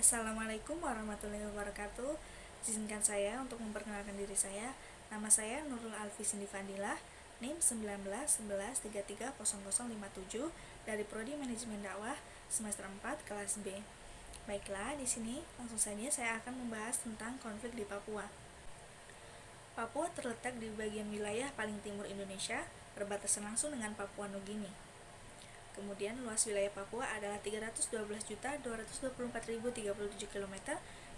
Assalamualaikum warahmatullahi wabarakatuh. Izinkan saya untuk memperkenalkan diri saya. Nama saya Nurul Alfi Cindy Fadilah, NIM 1911330057 dari Prodi Manajemen Dakwah semester 4 kelas B. Baiklah, di sini langsung saja saya akan membahas tentang konflik di Papua. Papua terletak di bagian wilayah paling timur Indonesia, berbatasan langsung dengan Papua Nugini. Kemudian luas wilayah Papua adalah 312.224.037 km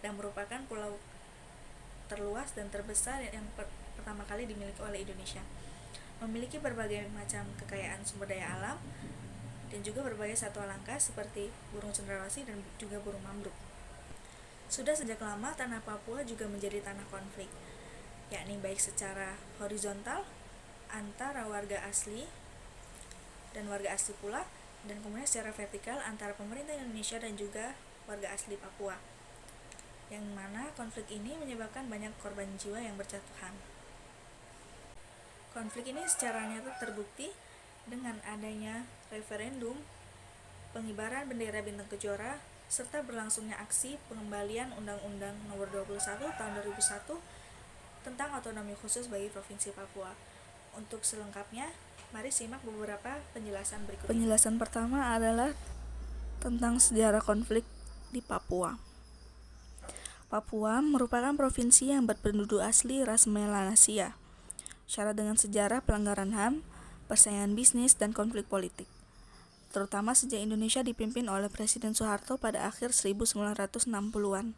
dan merupakan pulau terluas dan terbesar yang pertama kali dimiliki oleh Indonesia. Memiliki berbagai macam kekayaan sumber daya alam dan juga berbagai satwa langka seperti burung cendrawasih dan juga burung mambruk. Sudah sejak lama tanah Papua juga menjadi tanah konflik, yakni baik secara horizontal antara warga asli dan warga asli pula, dan kemudian secara vertikal antara pemerintah Indonesia dan juga warga asli Papua, yang mana konflik ini menyebabkan banyak korban jiwa yang berjatuhan. Konflik ini secara nyata terbukti dengan adanya referendum, pengibaran bendera bintang kejora, serta berlangsungnya aksi pengembalian Undang-Undang Nomor 21 Tahun 2001 tentang otonomi khusus bagi Provinsi Papua. Untuk selengkapnya, mari simak beberapa penjelasan berikut. Penjelasan pertama adalah tentang sejarah konflik di Papua. Papua merupakan provinsi yang berpenduduk asli ras Melanesia, syarat dengan sejarah pelanggaran HAM, persaingan bisnis, dan konflik politik, terutama sejak Indonesia dipimpin oleh Presiden Soeharto pada akhir 1960-an.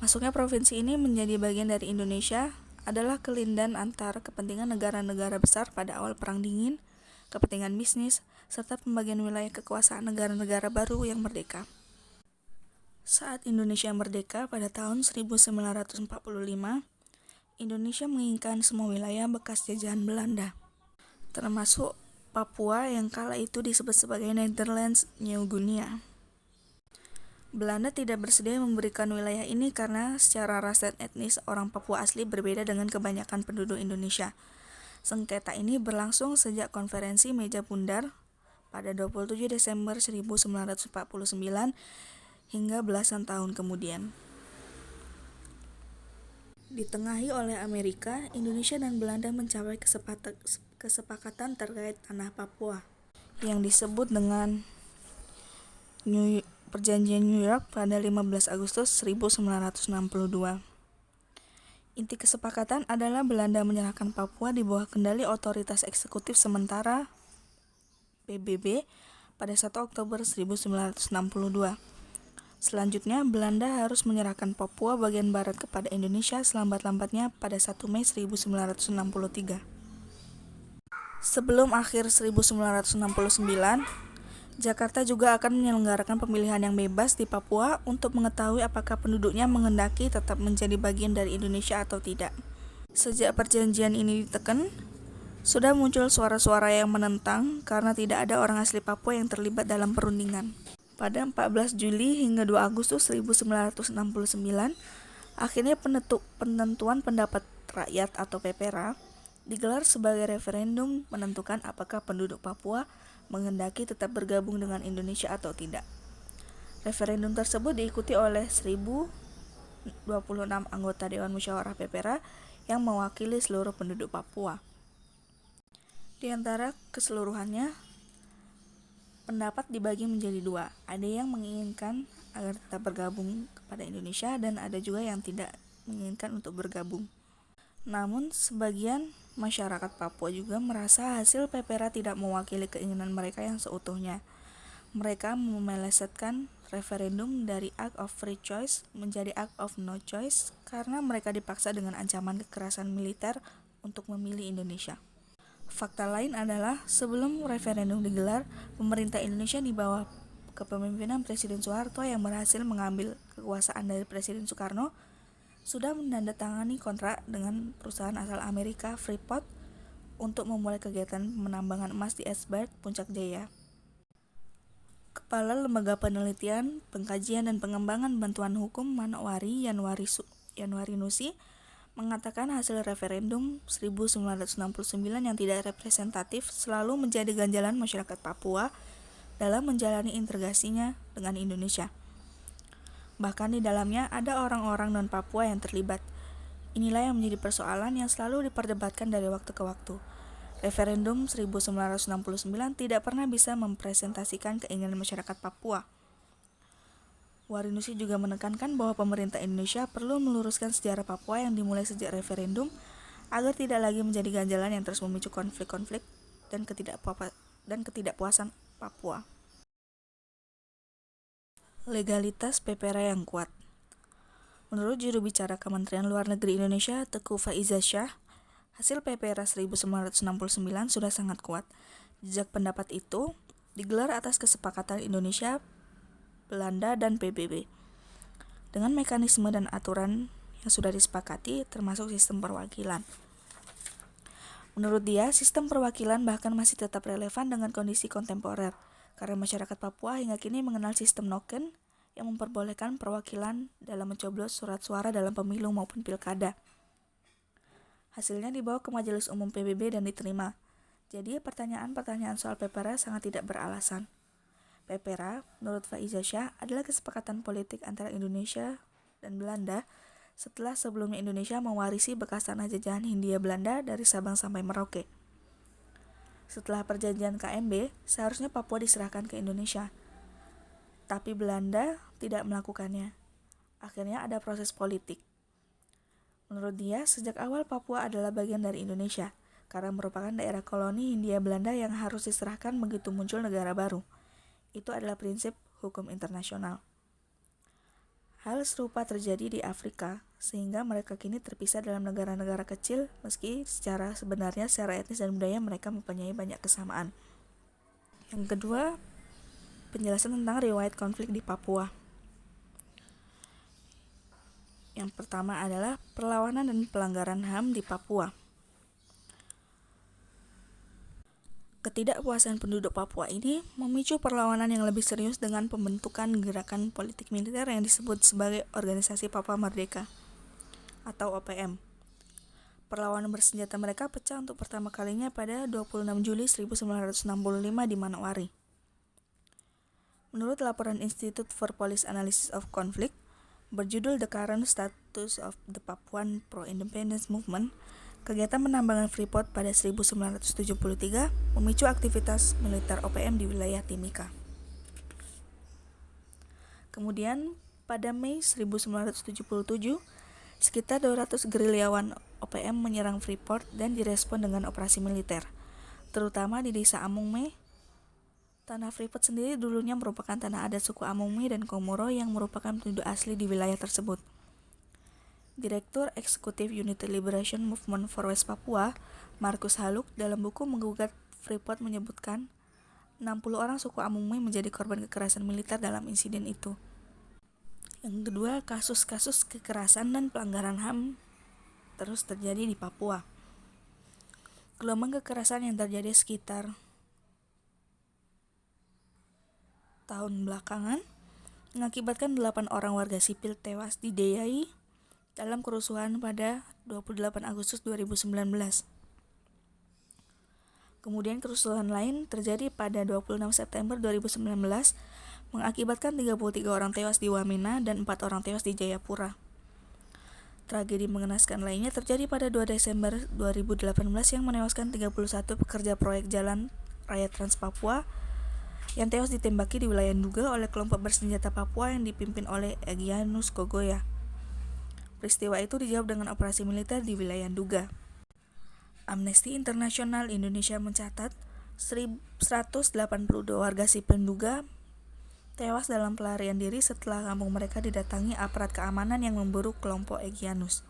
Masuknya provinsi ini menjadi bagian dari Indonesia adalah kelindan antara kepentingan negara-negara besar pada awal Perang Dingin, kepentingan bisnis, serta pembagian wilayah kekuasaan negara-negara baru yang merdeka. Saat Indonesia merdeka pada tahun 1945, Indonesia menginginkan semua wilayah bekas jajahan Belanda, termasuk Papua yang kala itu disebut sebagai Netherlands New Guinea. Belanda tidak bersedia memberikan wilayah ini karena secara ras dan etnis orang Papua asli berbeda dengan kebanyakan penduduk Indonesia. Sengketa ini berlangsung sejak konferensi Meja Bundar pada 27 Desember 1949 hingga belasan tahun kemudian. Ditengahi oleh Amerika, Indonesia dan Belanda mencapai kesepakatan terkait tanah Papua yang disebut dengan Perjanjian New York pada 15 Agustus 1962. Inti kesepakatan adalah Belanda menyerahkan Papua di bawah kendali Otoritas Eksekutif Sementara PBB pada 1 Oktober 1962. Selanjutnya, Belanda harus menyerahkan Papua bagian barat kepada Indonesia selambat-lambatnya pada 1 Mei 1963. Sebelum akhir 1969, Jakarta juga akan menyelenggarakan pemilihan yang bebas di Papua untuk mengetahui apakah penduduknya menghendaki tetap menjadi bagian dari Indonesia atau tidak. Sejak perjanjian ini ditekan, sudah muncul suara-suara yang menentang karena tidak ada orang asli Papua yang terlibat dalam perundingan. Pada 14 Juli hingga 2 Agustus 1969, akhirnya penentuan pendapat rakyat atau PPRA digelar sebagai referendum menentukan apakah penduduk Papua menghendaki tetap bergabung dengan Indonesia atau tidak. Referendum tersebut diikuti oleh 1026 anggota Dewan Musyawarah PPRA yang mewakili seluruh penduduk Papua. Di antara keseluruhannya, pendapat dibagi menjadi dua. Ada yang menginginkan agar tetap bergabung kepada Indonesia dan ada juga yang tidak menginginkan untuk bergabung. Namun, sebagian masyarakat Papua juga merasa hasil PPRA tidak mewakili keinginan mereka yang seutuhnya. Mereka memelesetkan referendum dari Act of Free Choice menjadi Act of No Choice karena mereka dipaksa dengan ancaman kekerasan militer untuk memilih Indonesia. Fakta lain adalah sebelum referendum digelar, pemerintah Indonesia di bawah kepemimpinan Presiden Soeharto yang berhasil mengambil kekuasaan dari Presiden Soekarno sudah menandatangani kontrak dengan perusahaan asal Amerika Freeport untuk memulai kegiatan penambangan emas di Esberg, Puncak Jaya. Kepala Lembaga Penelitian, Pengkajian dan Pengembangan Bantuan Hukum Manokwari Yanwari Nusi mengatakan hasil referendum 1969 yang tidak representatif selalu menjadi ganjalan masyarakat Papua dalam menjalani integrasinya dengan Indonesia. Bahkan di dalamnya ada orang-orang non-Papua yang terlibat. Inilah yang menjadi persoalan yang selalu diperdebatkan dari waktu ke waktu. Referendum 1969 tidak pernah bisa mempresentasikan keinginan masyarakat Papua. Warinusi juga menekankan bahwa pemerintah Indonesia perlu meluruskan sejarah Papua yang dimulai sejak referendum agar tidak lagi menjadi ganjalan yang terus memicu konflik-konflik dan ketidakpuasan Papua. Legalitas PPRA yang kuat. Menurut juru bicara Kementerian Luar Negeri Indonesia, Teguh Faizah Shah, hasil PPRA 1969 sudah sangat kuat. Jejak pendapat itu digelar atas kesepakatan Indonesia, Belanda, dan PBB. Dengan mekanisme dan aturan yang sudah disepakati, termasuk sistem perwakilan. Menurut dia, sistem perwakilan bahkan masih tetap relevan dengan kondisi kontemporer, karena masyarakat Papua hingga kini mengenal sistem noken yang memperbolehkan perwakilan dalam mencoblos surat suara dalam pemilu maupun pilkada. Hasilnya dibawa ke Majelis Umum PBB dan diterima. Jadi pertanyaan-pertanyaan soal PPRA sangat tidak beralasan. PPRA, menurut Faizah Shah, adalah kesepakatan politik antara Indonesia dan Belanda setelah sebelumnya Indonesia mewarisi bekas tanah jajahan Hindia Belanda dari Sabang sampai Merauke. Setelah perjanjian KMB, seharusnya Papua diserahkan ke Indonesia. Tapi Belanda tidak melakukannya. Akhirnya ada proses politik. Menurut dia, sejak awal Papua adalah bagian dari Indonesia, karena merupakan daerah koloni Hindia Belanda yang harus diserahkan begitu muncul negara baru. Itu adalah prinsip hukum internasional. Hal serupa terjadi di Afrika, sehingga mereka kini terpisah dalam negara-negara kecil, meski secara etnis dan budaya mereka mempunyai banyak kesamaan. Yang kedua, penjelasan tentang riwayat konflik di Papua. Yang pertama adalah perlawanan dan pelanggaran HAM di Papua. Ketidakpuasan penduduk Papua ini memicu perlawanan yang lebih serius dengan pembentukan gerakan politik militer yang disebut sebagai Organisasi Papua Merdeka atau OPM. Perlawanan bersenjata mereka pecah untuk pertama kalinya pada 26 Juli 1965 di Manowari. Menurut laporan Institute for Policy Analysis of Conflict berjudul The Current Status of the Papuan Pro-Independence Movement, kegiatan penambangan Freeport pada 1973 memicu aktivitas militer OPM di wilayah Timika. Kemudian, pada Mei 1977, sekitar 200 gerilyawan OPM menyerang Freeport dan direspon dengan operasi militer, terutama di desa Amungme. Tanah Freeport sendiri dulunya merupakan tanah adat suku Amungme dan Komoro yang merupakan penduduk asli di wilayah tersebut. Direktur Eksekutif Unity Liberation Movement for West Papua, Markus Haluk, dalam buku Menggugat Freeport menyebutkan 60 orang suku Amungme menjadi korban kekerasan militer dalam insiden itu. Yang kedua, kasus-kasus kekerasan dan pelanggaran HAM terus terjadi di Papua. Gelombang kekerasan yang terjadi sekitar tahun belakangan mengakibatkan 8 orang warga sipil tewas di Deyai dalam kerusuhan pada 28 Agustus 2019. Kemudian kerusuhan lain terjadi pada 26 September 2019 mengakibatkan 33 orang tewas di Wamena dan 4 orang tewas di Jayapura. Tragedi mengenaskan lainnya terjadi pada 2 Desember 2018 yang menewaskan 31 pekerja proyek jalan raya Trans Papua yang tewas ditembaki di wilayah Nduga oleh kelompok bersenjata Papua yang dipimpin oleh Egyanus Kogoya. Peristiwa itu dijawab dengan operasi militer di wilayah Nduga. Amnesty International Indonesia mencatat 182 warga sipil Nduga tewas dalam pelarian diri setelah kampung mereka didatangi aparat keamanan yang memburu kelompok Egyanus.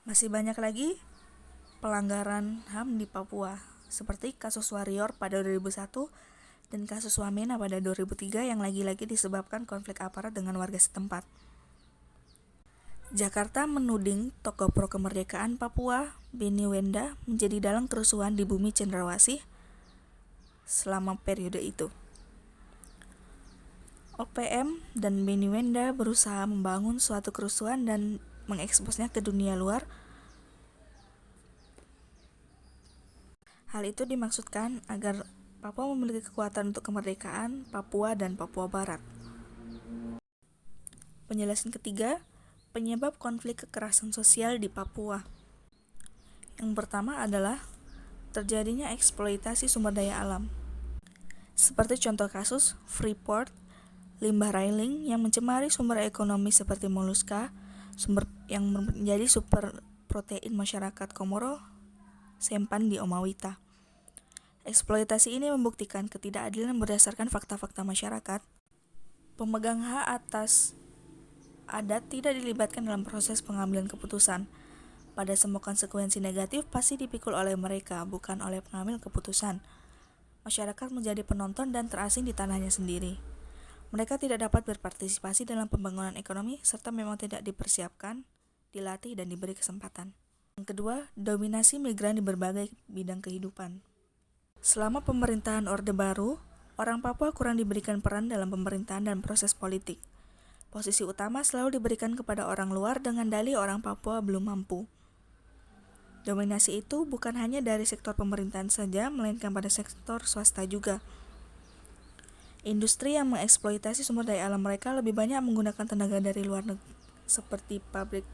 Masih banyak lagi pelanggaran HAM di Papua, seperti kasus Warrior pada 2001 dan kasus Wamena pada 2003 yang lagi-lagi disebabkan konflik aparat dengan warga setempat. Jakarta menuding tokoh pro kemerdekaan Papua, Beni Wenda, menjadi dalang kerusuhan di bumi Cendrawasih selama periode itu. OPM dan Beni Wenda berusaha membangun suatu kerusuhan dan mengeksposnya ke dunia luar. Hal itu dimaksudkan agar Papua memiliki kekuatan untuk kemerdekaan Papua dan Papua Barat. Penjelasan ketiga, penyebab konflik kekerasan sosial di Papua. Yang pertama adalah terjadinya eksploitasi sumber daya alam. Seperti contoh kasus Freeport, limbah railing yang mencemari sumber ekonomi seperti moluska, sumber yang menjadi sumber protein masyarakat Komoro, Sempan di Omawita. Eksploitasi ini membuktikan ketidakadilan berdasarkan fakta-fakta masyarakat. Pemegang hak atas adat tidak dilibatkan dalam proses pengambilan keputusan. Pada semua konsekuensi negatif pasti dipikul oleh mereka, bukan oleh pengambil keputusan. Masyarakat menjadi penonton dan terasing di tanahnya sendiri. Mereka tidak dapat berpartisipasi dalam pembangunan ekonomi serta memang tidak dipersiapkan, dilatih, dan diberi kesempatan. Yang kedua, dominasi migran di berbagai bidang kehidupan. Selama pemerintahan Orde Baru, orang Papua kurang diberikan peran dalam pemerintahan dan proses politik. Posisi utama selalu diberikan kepada orang luar dengan dalih orang Papua belum mampu. Dominasi itu bukan hanya dari sektor pemerintahan saja, melainkan pada sektor swasta juga. Industri yang mengeksploitasi sumber daya alam mereka lebih banyak menggunakan tenaga dari luar negeri, seperti pabrik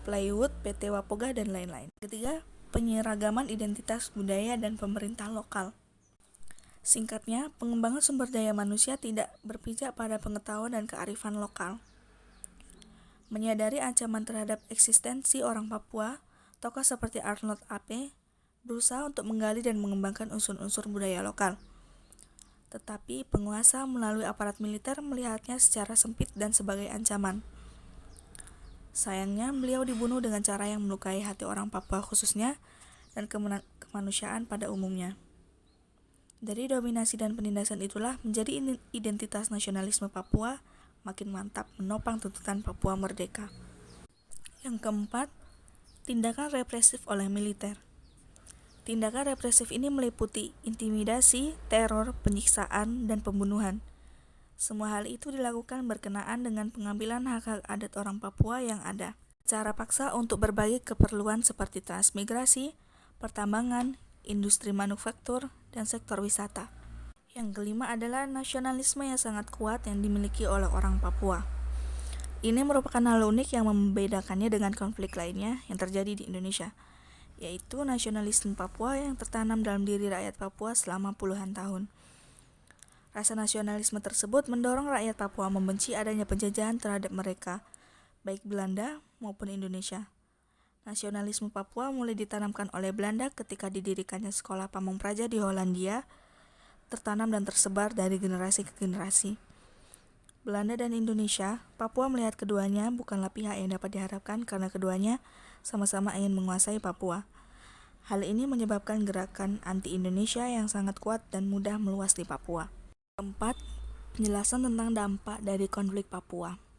plywood, PT Wapoga, dan lain-lain. Ketiga, penyeragaman identitas budaya dan pemerintah lokal. Singkatnya, pengembangan sumber daya manusia tidak berpijak pada pengetahuan dan kearifan lokal. Menyadari ancaman terhadap eksistensi orang Papua, tokoh seperti Arnold Ape berusaha untuk menggali dan mengembangkan unsur-unsur budaya lokal. Tetapi penguasa melalui aparat militer melihatnya secara sempit dan sebagai ancaman. Sayangnya, beliau dibunuh dengan cara yang melukai hati orang Papua khususnya dan kemanusiaan pada umumnya. Dari dominasi dan penindasan itulah menjadi identitas nasionalisme Papua makin mantap menopang tuntutan Papua merdeka. Yang keempat, tindakan represif oleh militer. Tindakan represif ini meliputi intimidasi, teror, penyiksaan, dan pembunuhan. Semua hal itu dilakukan berkenaan dengan pengambilan hak-hak adat orang Papua yang ada. Cara paksa untuk berbagai keperluan seperti transmigrasi, pertambangan, industri manufaktur, dan sektor wisata. Yang kelima adalah nasionalisme yang sangat kuat yang dimiliki oleh orang Papua. Ini merupakan hal unik yang membedakannya dengan konflik lainnya yang terjadi di Indonesia, yaitu nasionalisme Papua yang tertanam dalam diri rakyat Papua selama puluhan tahun. Rasa nasionalisme tersebut mendorong rakyat Papua membenci adanya penjajahan terhadap mereka, baik Belanda maupun Indonesia. Nasionalisme Papua mulai ditanamkan oleh Belanda ketika didirikannya sekolah pamong praja di Hollandia, tertanam dan tersebar dari generasi ke generasi. Belanda dan Indonesia, Papua melihat keduanya bukanlah pihak yang dapat diharapkan karena keduanya sama-sama ingin menguasai Papua. Hal ini menyebabkan gerakan anti-Indonesia yang sangat kuat dan mudah meluas di Papua. Keempat, penjelasan tentang dampak dari konflik Papua.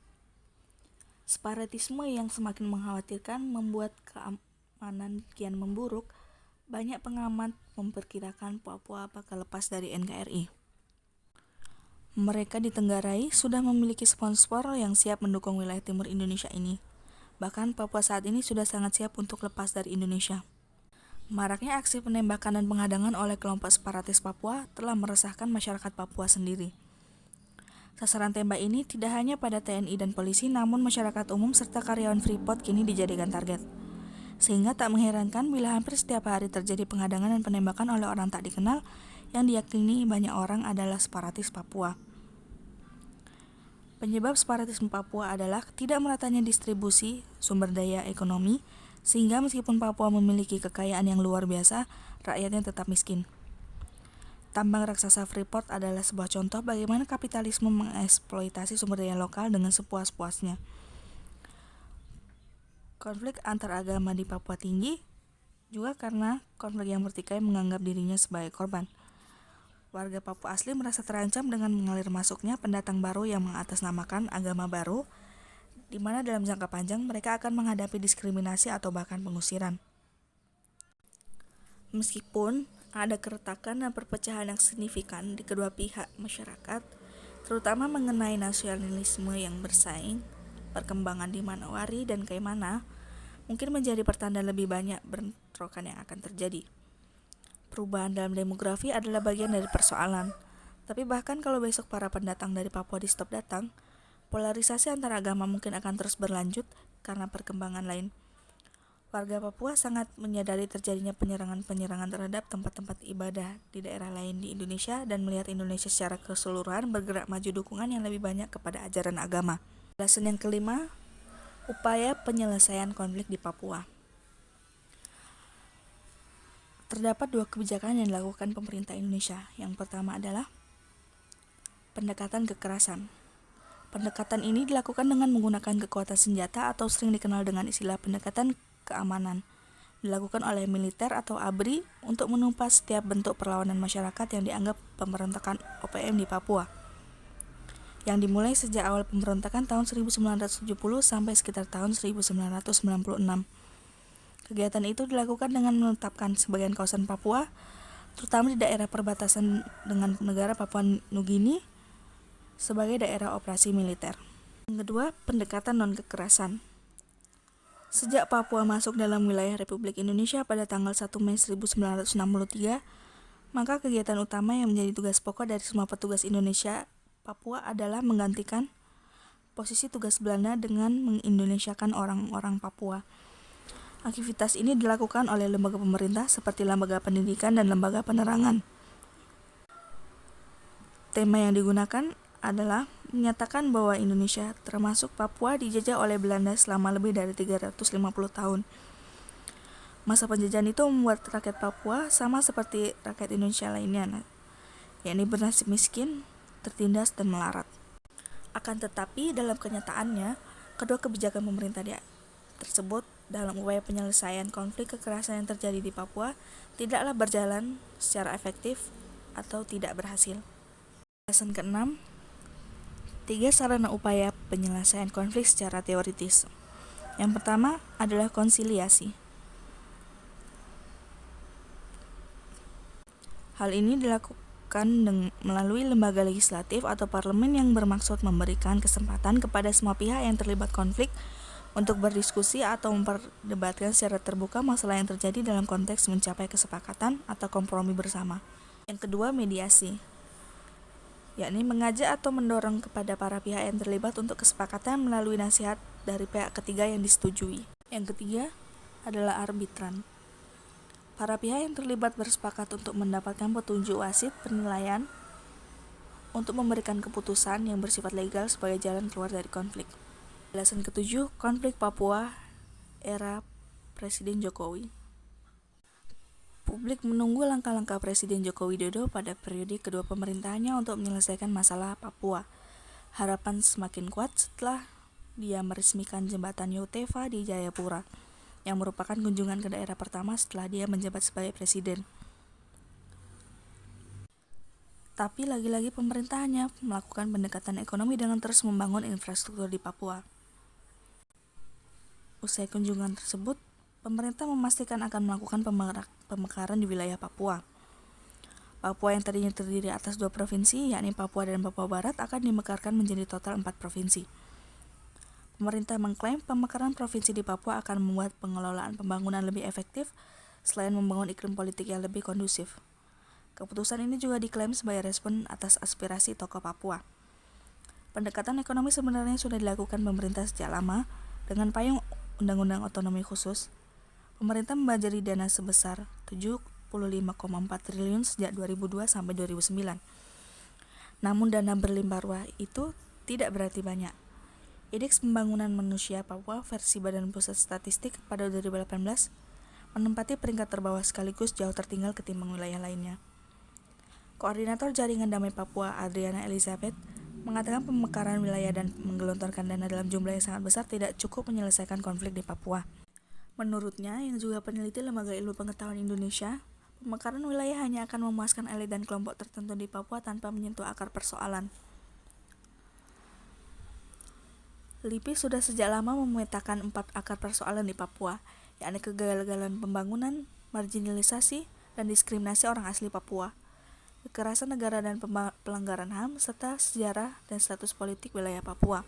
Separatisme yang semakin mengkhawatirkan membuat keamanan kian memburuk. Banyak pengamat memperkirakan Papua bakal lepas dari NKRI. Mereka ditenggarai sudah memiliki sponsor yang siap mendukung wilayah timur Indonesia ini. Bahkan Papua saat ini sudah sangat siap untuk lepas dari Indonesia. Maraknya aksi penembakan dan penghadangan oleh kelompok separatis Papua telah meresahkan masyarakat Papua sendiri. Sasaran tembak ini tidak hanya pada TNI dan polisi, namun masyarakat umum serta karyawan Freeport kini dijadikan target. Sehingga tak mengherankan bila hampir setiap hari terjadi penghadangan dan penembakan oleh orang tak dikenal yang diyakini banyak orang adalah separatis Papua. Penyebab separatisme Papua adalah tidak meratanya distribusi sumber daya ekonomi, sehingga meskipun Papua memiliki kekayaan yang luar biasa, rakyatnya tetap miskin. Tambang raksasa Freeport adalah sebuah contoh bagaimana kapitalisme mengeksploitasi sumber daya lokal dengan sepuas-puasnya. Konflik antar agama di Papua tinggi juga karena konflik yang bertikai menganggap dirinya sebagai korban. Warga Papua asli merasa terancam dengan mengalir masuknya pendatang baru yang mengatasnamakan agama baru, di mana dalam jangka panjang mereka akan menghadapi diskriminasi atau bahkan pengusiran. Meskipun ada keretakan dan perpecahan yang signifikan di kedua pihak masyarakat, terutama mengenai nasionalisme yang bersaing, perkembangan di Manowari dan Kaimana mungkin menjadi pertanda lebih banyak bentrokan yang akan terjadi. Perubahan dalam demografi adalah bagian dari persoalan, tapi bahkan kalau besok para pendatang dari Papua di stop datang, Polarisasi antara agama mungkin akan terus berlanjut karena perkembangan lain. Warga Papua sangat menyadari terjadinya penyerangan-penyerangan terhadap tempat-tempat ibadah di daerah lain di Indonesia dan melihat Indonesia secara keseluruhan bergerak maju dukungan yang lebih banyak kepada ajaran agama. Alasan yang kelima, upaya penyelesaian konflik di Papua. Terdapat dua kebijakan yang dilakukan pemerintah Indonesia. Yang pertama adalah pendekatan kekerasan. Pendekatan ini dilakukan dengan menggunakan kekuatan senjata atau sering dikenal dengan istilah pendekatan keamanan. Dilakukan oleh militer atau ABRI untuk menumpas setiap bentuk perlawanan masyarakat yang dianggap pemberontakan OPM di Papua. Yang dimulai sejak awal pemberontakan tahun 1970 sampai sekitar tahun 1996. Kegiatan itu dilakukan dengan menetapkan sebagian kawasan Papua, terutama di daerah perbatasan dengan negara Papua Nugini, sebagai daerah operasi militer. Yang kedua, pendekatan non-kekerasan. Sejak Papua masuk dalam wilayah Republik Indonesia pada tanggal 1 Mei 1963, maka kegiatan utama yang menjadi tugas pokok dari semua petugas Indonesia Papua adalah menggantikan posisi tugas Belanda dengan mengindonesiakan orang-orang Papua. Aktivitas ini dilakukan oleh lembaga pemerintah seperti lembaga pendidikan dan lembaga penerangan. Tema yang digunakan adalah menyatakan bahwa Indonesia termasuk Papua dijajah oleh Belanda selama lebih dari 350 tahun. Masa penjajahan itu membuat rakyat Papua sama seperti rakyat Indonesia lainnya, yakni bernasib miskin, tertindas, dan melarat. Akan tetapi dalam kenyataannya, kedua kebijakan pemerintah tersebut dalam upaya penyelesaian konflik kekerasan yang terjadi di Papua tidaklah berjalan secara efektif atau tidak berhasil. Alasan keenam, 3 sarana upaya penyelesaian konflik secara teoritis. Yang pertama adalah konsiliasi. Hal ini dilakukan melalui lembaga legislatif atau parlemen yang bermaksud memberikan kesempatan kepada semua pihak yang terlibat konflik untuk berdiskusi atau memperdebatkan secara terbuka masalah yang terjadi dalam konteks mencapai kesepakatan atau kompromi bersama. Yang kedua, mediasi, yakni mengajak atau mendorong kepada para pihak yang terlibat untuk kesepakatan melalui nasihat dari pihak ketiga yang disetujui. Yang ketiga adalah arbitran. Para pihak yang terlibat bersepakat untuk mendapatkan petunjuk wasit penilaian untuk memberikan keputusan yang bersifat legal sebagai jalan keluar dari konflik. Alasan ketujuh, konflik Papua era Presiden Jokowi. Publik menunggu langkah-langkah Presiden Joko Widodo pada periode kedua pemerintahannya untuk menyelesaikan masalah Papua. Harapan semakin kuat setelah dia meresmikan jembatan Yotefa di Jayapura, yang merupakan kunjungan ke daerah pertama setelah dia menjabat sebagai presiden. Tapi lagi-lagi pemerintahannya melakukan pendekatan ekonomi dengan terus membangun infrastruktur di Papua. Usai kunjungan tersebut, pemerintah memastikan akan melakukan pemekaran di wilayah Papua. Papua yang tadinya terdiri atas 2 provinsi, yakni Papua dan Papua Barat, akan dimekarkan menjadi total 4 provinsi. Pemerintah mengklaim pemekaran provinsi di Papua akan membuat pengelolaan pembangunan lebih efektif selain membangun iklim politik yang lebih kondusif. Keputusan ini juga diklaim sebagai respon atas aspirasi tokoh Papua. Pendekatan ekonomi sebenarnya sudah dilakukan pemerintah sejak lama dengan payung Undang-Undang Otonomi Khusus. Pemerintah membajari dana sebesar 75,4 triliun sejak 2002 sampai 2009. Namun dana berlimpah ruah itu tidak berarti banyak. Indeks Pembangunan Manusia Papua versi Badan Pusat Statistik pada 2018 menempati peringkat terbawah sekaligus jauh tertinggal ketimbang wilayah lainnya. Koordinator Jaringan Damai Papua, Adriana Elizabeth, mengatakan pemekaran wilayah dan menggelontorkan dana dalam jumlah yang sangat besar tidak cukup menyelesaikan konflik di Papua. Menurutnya, yang juga peneliti Lembaga Ilmu Pengetahuan Indonesia, pemekaran wilayah hanya akan memuaskan elit dan kelompok tertentu di Papua tanpa menyentuh akar persoalan. LIPI sudah sejak lama memetakan 4 akar persoalan di Papua, yakni kegagalan pembangunan, marginalisasi, dan diskriminasi orang asli Papua, kekerasan negara dan pelanggaran HAM, serta sejarah dan status politik wilayah Papua.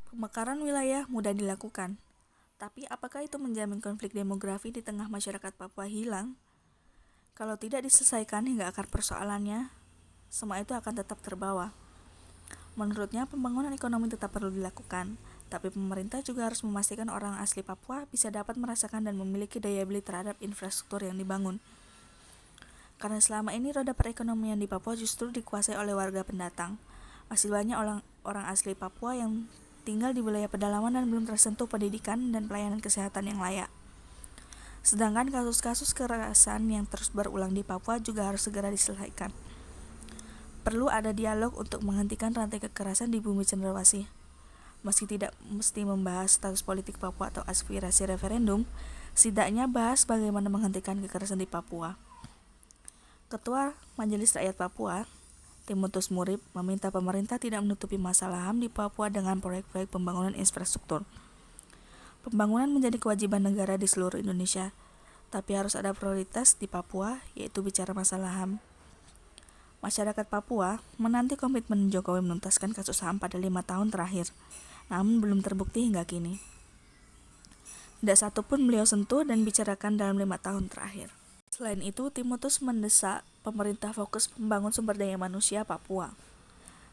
Pemekaran wilayah mudah dilakukan, tapi apakah itu menjamin konflik demografi di tengah masyarakat Papua hilang? Kalau tidak diselesaikan hingga akar persoalannya, semua itu akan tetap terbawa. Menurutnya, pembangunan ekonomi tetap perlu dilakukan, tapi pemerintah juga harus memastikan orang asli Papua bisa dapat merasakan dan memiliki daya beli terhadap infrastruktur yang dibangun. Karena selama ini roda perekonomian di Papua justru dikuasai oleh warga pendatang. Masih banyak orang asli Papua yang tinggal di wilayah pedalaman dan belum tersentuh pendidikan dan pelayanan kesehatan yang layak. Sedangkan kasus-kasus kekerasan yang terus berulang di Papua juga harus segera diselesaikan. Perlu ada dialog untuk menghentikan rantai kekerasan di bumi cenderawasih. Meski tidak mesti membahas status politik Papua atau aspirasi referendum, setidaknya bahas bagaimana menghentikan kekerasan di Papua. Ketua Majelis Rakyat Papua, Timotius Murib, meminta pemerintah tidak menutupi masalah HAM di Papua dengan proyek-proyek pembangunan infrastruktur. Pembangunan menjadi kewajiban negara di seluruh Indonesia, tapi harus ada prioritas di Papua, yaitu bicara masalah HAM. Masyarakat Papua menanti komitmen Jokowi menuntaskan kasus HAM pada 5 tahun terakhir, namun belum terbukti hingga kini. Tidak satu pun beliau sentuh dan bicarakan dalam 5 tahun terakhir. Selain itu, Timotius mendesak pemerintah fokus membangun sumber daya manusia Papua.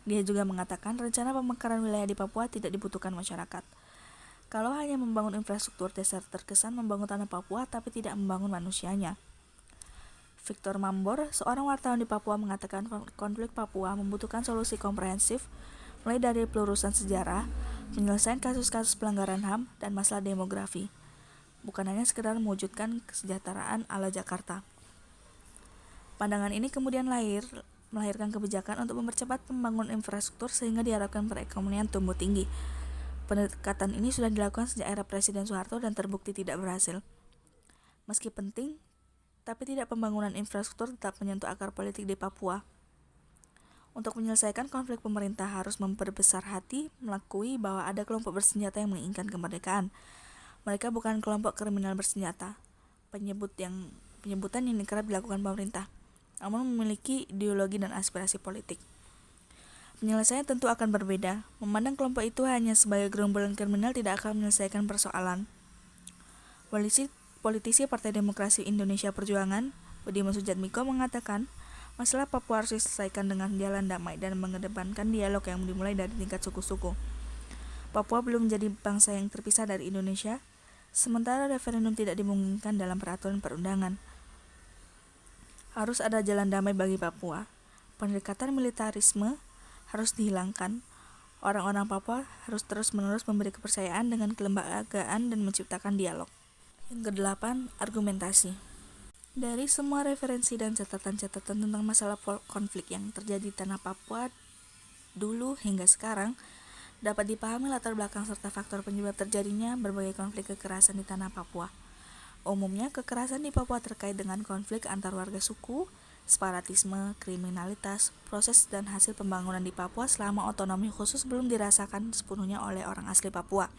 Dia juga mengatakan rencana pemekaran wilayah di Papua tidak dibutuhkan masyarakat. Kalau hanya membangun infrastruktur dasar terkesan membangun tanah Papua tapi tidak membangun manusianya. Victor Mambor, seorang wartawan di Papua, mengatakan konflik Papua membutuhkan solusi komprehensif, mulai dari pelurusan sejarah, penyelesaian kasus-kasus pelanggaran HAM, dan masalah demografi. Bukan hanya sekedar mewujudkan kesejahteraan ala Jakarta. Pandangan ini kemudian melahirkan kebijakan untuk mempercepat pembangunan infrastruktur sehingga diharapkan perekonomian tumbuh tinggi. Pendekatan ini sudah dilakukan sejak era Presiden Soeharto dan terbukti tidak berhasil. Meski penting, tapi tidak pembangunan infrastruktur tetap menyentuh akar politik di Papua. Untuk menyelesaikan konflik, pemerintah harus memperbesar hati, mengakui bahwa ada kelompok bersenjata yang menginginkan kemerdekaan. Mereka bukan kelompok kriminal bersenjata, penyebutan yang kerap dilakukan pemerintah, namun memiliki ideologi dan aspirasi politik. Penyelesaian tentu akan berbeda. Memandang kelompok itu hanya sebagai gerombolan kriminal tidak akan menyelesaikan persoalan. Politisi Partai Demokrasi Indonesia Perjuangan, Budiman Sujatmiko, mengatakan masalah Papua harus diselesaikan dengan jalan damai dan mengedepankan dialog yang dimulai dari tingkat suku-suku. Papua belum menjadi bangsa yang terpisah dari Indonesia, sementara referendum tidak dimungkinkan dalam peraturan perundangan. Harus ada jalan damai bagi Papua. Pendekatan militarisme harus dihilangkan. Orang-orang Papua harus terus-menerus memberi kepercayaan dengan kelembagaan dan menciptakan dialog. Yang kedelapan, argumentasi. Dari semua referensi dan catatan-catatan tentang masalah konflik yang terjadi di tanah Papua dulu hingga sekarang, dapat dipahami latar belakang serta faktor penyebab terjadinya berbagai konflik kekerasan di tanah Papua. Umumnya, kekerasan di Papua terkait dengan konflik antar warga suku, separatisme, kriminalitas, proses dan hasil pembangunan di Papua selama otonomi khusus belum dirasakan sepenuhnya oleh orang asli Papua,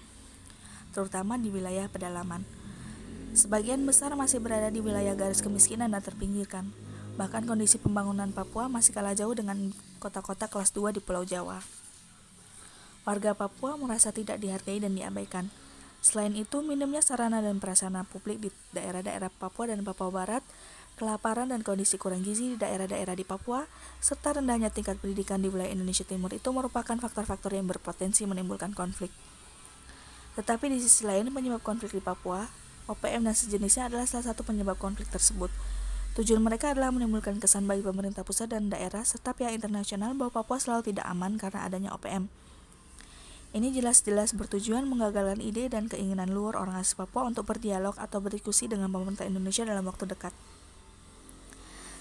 terutama di wilayah pedalaman. Sebagian besar masih berada di wilayah garis kemiskinan dan terpinggirkan. Bahkan kondisi pembangunan Papua masih kalah jauh dengan kota-kota kelas 2 di Pulau Jawa. Warga Papua merasa tidak dihargai dan diabaikan. Selain itu, minimnya sarana dan prasarana publik di daerah-daerah Papua dan Papua Barat, kelaparan dan kondisi kurang gizi di daerah-daerah di Papua, serta rendahnya tingkat pendidikan di wilayah Indonesia Timur itu merupakan faktor-faktor yang berpotensi menimbulkan konflik. Tetapi di sisi lain, penyebab konflik di Papua, OPM dan sejenisnya adalah salah satu penyebab konflik tersebut. Tujuan mereka adalah menimbulkan kesan bagi pemerintah pusat dan daerah serta pihak internasional bahwa Papua selalu tidak aman karena adanya OPM. Ini jelas-jelas bertujuan menggagalkan ide dan keinginan luar orang asli Papua untuk berdialog atau berdiskusi dengan pemerintah Indonesia dalam waktu dekat.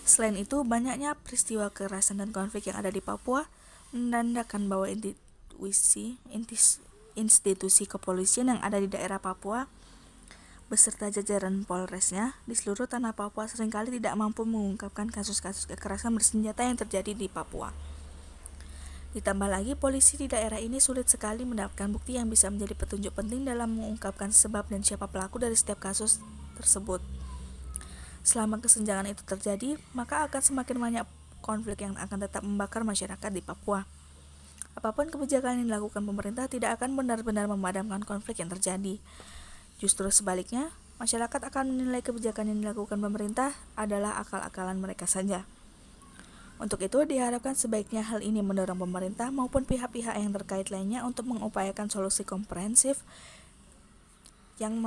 Selain itu, banyaknya peristiwa kekerasan dan konflik yang ada di Papua menandakan bahwa institusi kepolisian yang ada di daerah Papua beserta jajaran Polresnya di seluruh tanah Papua seringkali tidak mampu mengungkapkan kasus-kasus kekerasan bersenjata yang terjadi di Papua. Ditambah lagi, polisi di daerah ini sulit sekali mendapatkan bukti yang bisa menjadi petunjuk penting dalam mengungkapkan sebab dan siapa pelaku dari setiap kasus tersebut. Selama kesenjangan itu terjadi, maka akan semakin banyak konflik yang akan tetap membakar masyarakat di Papua. Apapun kebijakan yang dilakukan pemerintah tidak akan benar-benar memadamkan konflik yang terjadi. Justru sebaliknya, masyarakat akan menilai kebijakan yang dilakukan pemerintah adalah akal-akalan mereka saja. Untuk itu, diharapkan sebaiknya hal ini mendorong pemerintah maupun pihak-pihak yang terkait lainnya untuk mengupayakan solusi komprehensif yang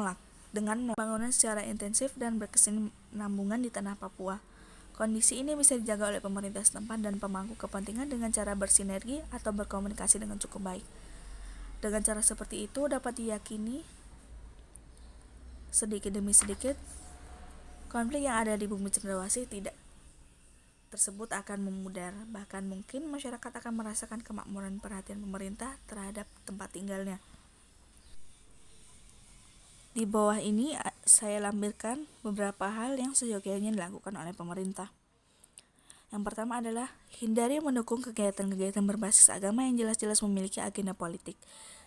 dengan pembangunan secara intensif dan berkesinambungan di tanah Papua. Kondisi ini bisa dijaga oleh pemerintah setempat dan pemangku kepentingan dengan cara bersinergi atau berkomunikasi dengan cukup baik. Dengan cara seperti itu dapat diyakini sedikit demi sedikit konflik yang ada di bumi cendrawasih tersebut akan memudar. Bahkan mungkin masyarakat akan merasakan kemakmuran perhatian pemerintah terhadap tempat tinggalnya. Di bawah ini saya lampirkan beberapa hal yang seyogyanya dilakukan oleh pemerintah. Yang pertama adalah hindari mendukung kegiatan-kegiatan berbasis agama yang jelas-jelas memiliki agenda politik,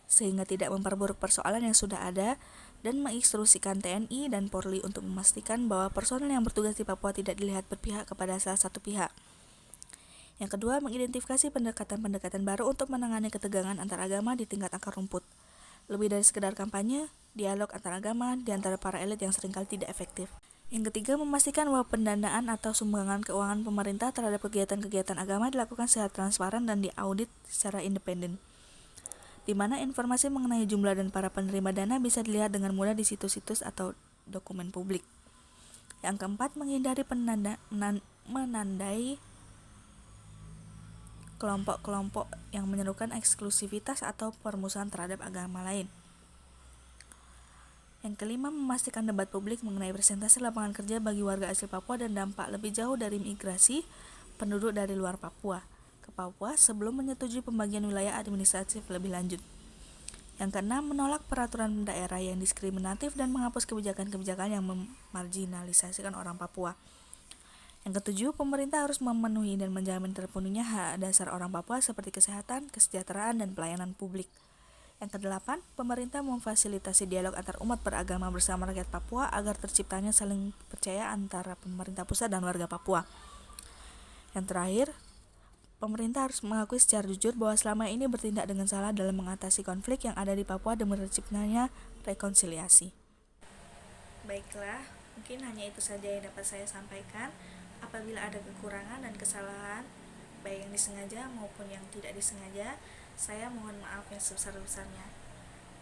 sehingga tidak memperburuk persoalan yang sudah ada, dan menginstruksikan TNI dan Polri untuk memastikan bahwa personel yang bertugas di Papua tidak dilihat berpihak kepada salah satu pihak. Yang kedua, mengidentifikasi pendekatan-pendekatan baru untuk menangani ketegangan antar agama di tingkat akar rumput. Lebih dari sekedar kampanye, dialog antar agama di antara para elit yang seringkali tidak efektif. Yang ketiga, memastikan bahwa pendanaan atau sumbangan keuangan pemerintah terhadap kegiatan-kegiatan agama dilakukan secara transparan dan diaudit secara independen, di mana informasi mengenai jumlah dan para penerima dana bisa dilihat dengan mudah di situs-situs atau dokumen publik. Yang keempat, menghindari menandai kelompok-kelompok yang menyerukan eksklusivitas atau permusuhan terhadap agama lain. Yang kelima, memastikan debat publik mengenai presentasi lapangan kerja bagi warga asli Papua dan dampak lebih jauh dari migrasi penduduk dari luar Papua ke Papua sebelum menyetujui pembagian wilayah administratif lebih lanjut. Yang keenam, menolak peraturan daerah yang diskriminatif dan menghapus kebijakan-kebijakan yang memarginalisasikan orang Papua. Yang ketujuh, pemerintah harus memenuhi dan menjamin terpenuhnya hak dasar orang Papua seperti kesehatan, kesejahteraan, dan pelayanan publik. Yang kedelapan, pemerintah memfasilitasi dialog antar umat beragama bersama rakyat Papua agar terciptanya saling percaya antara pemerintah pusat dan warga Papua. Yang terakhir, pemerintah harus mengakui secara jujur bahwa selama ini bertindak dengan salah dalam mengatasi konflik yang ada di Papua demi terciptanya rekonsiliasi. Baiklah, mungkin hanya itu saja yang dapat saya sampaikan. Apabila ada kekurangan dan kesalahan, baik yang disengaja maupun yang tidak disengaja, saya mohon maaf yang sebesar-besarnya.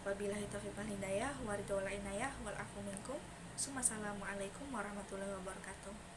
Wabillahi taufiq wal hidayah, waridul inayah, wal afu minkum. Assalamualaikum warahmatullahi wabarakatuh.